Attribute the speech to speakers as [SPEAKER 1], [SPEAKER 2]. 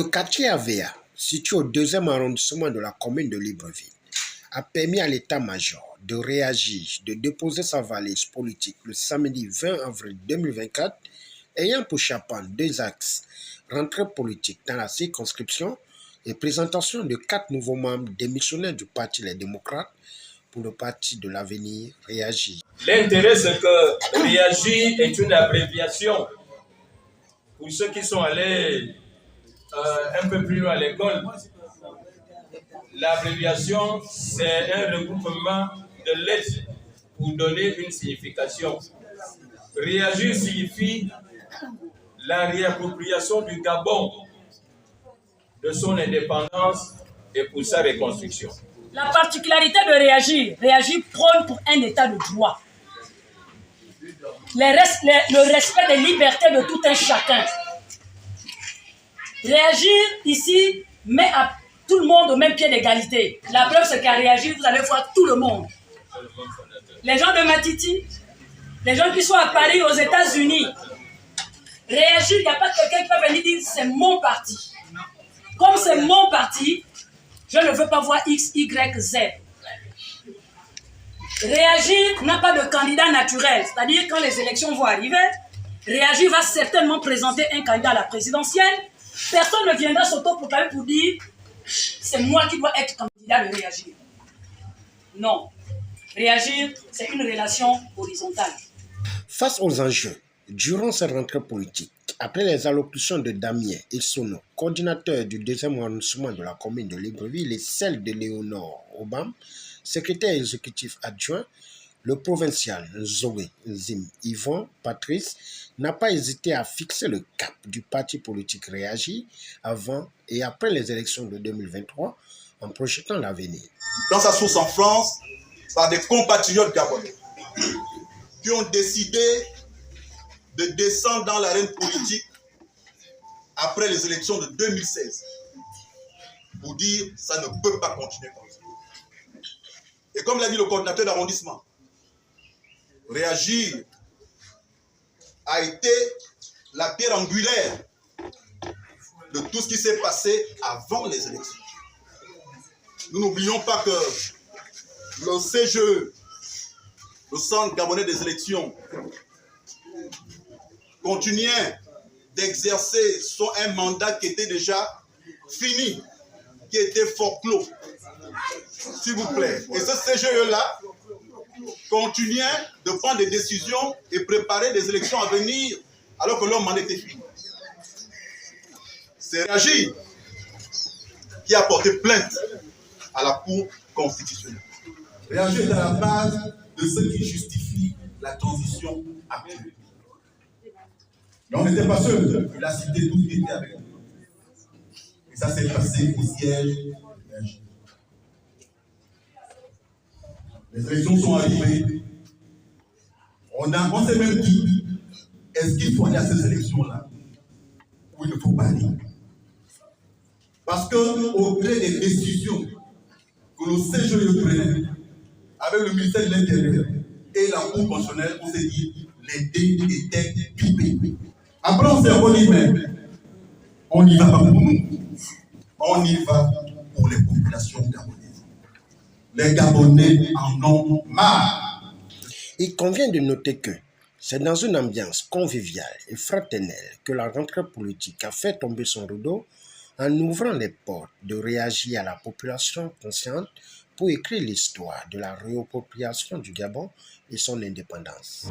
[SPEAKER 1] Le quartier AVA, situé au 2e arrondissement de la commune de Libreville, a permis à l'état-major de réagir, de déposer sa valise politique le samedi 20 avril 2024, ayant pour chaperon 2 axes, rentrée politique dans la circonscription et présentation de 4 nouveaux membres démissionnaires du Parti Les Démocrates pour le Parti de l'Avenir Réagir.
[SPEAKER 2] L'intérêt, c'est que Réagir est une abréviation. Pour ceux qui sont allés un peu plus loin à l'école, l'abréviation, c'est un regroupement de lettres pour donner une signification. Réagir signifie la réappropriation du Gabon de son indépendance et pour sa reconstruction.
[SPEAKER 3] La particularité de Réagir prône pour un état de droit. Le respect des libertés de tout un chacun. Réagir ici met à tout le monde au même pied d'égalité. La preuve, c'est qu'à Réagir, vous allez voir tout le monde. Les gens de Matiti, les gens qui sont à Paris, aux États-Unis. Réagir, il n'y a pas quelqu'un qui peut venir dire c'est mon parti. Comme c'est mon parti, je ne veux pas voir X, Y, Z. Réagir n'a pas de candidat naturel. C'est-à-dire quand les élections vont arriver, Réagir va certainement présenter un candidat à la présidentielle. Personne ne viendra s'auto-proclamer pour dire c'est moi qui dois être candidat de Réagir. Non. Réagir, c'est une relation horizontale.
[SPEAKER 1] Face aux enjeux, durant cette rentrée politique, après les allocutions de Damien Essono, coordinateur du 2e arrondissement de la commune de Libreville, et celle de Léonore Obam, secrétaire exécutif adjoint, le provincial Zoé Zim Yvon Patrice n'a pas hésité à fixer le cap du parti politique Réagir avant et après les élections de 2023 en projetant l'avenir.
[SPEAKER 4] Dans sa source en France, par des compatriotes gabonais qui ont décidé de descendre dans l'arène politique après les élections de 2016 pour dire ça ne peut pas continuer comme ça. Et comme l'a dit le coordinateur d'arrondissement, Réagir a été la pierre angulaire de tout ce qui s'est passé avant les élections. Nous n'oublions pas que le CGE, le Centre Gabonais des élections, continuait d'exercer un mandat qui était déjà fini, qui était forclos. S'il vous plaît. Et ce CGE-là continuait de prendre des décisions et préparer des élections à venir alors que leur mandat était fini. C'est Réagir qui a porté plainte à la Cour constitutionnelle. Réagir est à la base de ce qui justifie la transition actuelle. Mais on n'était pas seul. Il a cité tout ce qui était avec nous. Et ça s'est passé au siège de Réagir. Les élections sont arrivées. On s'est même dit, est-ce qu'il faut aller à ces élections-là ou il ne faut pas aller? Parce qu'au gré des décisions que le CGE prenait avec le ministère de l'Intérieur et la Cour constitutionnelle, on s'est dit, les dés étaient pipés. Après, on s'est redit, mais on n'y va pas pour nous. On y va pour les populations gabonaises. Les Gabonais en ont marre.
[SPEAKER 1] Il convient de noter que c'est dans une ambiance conviviale et fraternelle que la rentrée politique a fait tomber son rideau en ouvrant les portes de Réagir à la population consciente pour écrire l'histoire de la réappropriation du Gabon et son indépendance.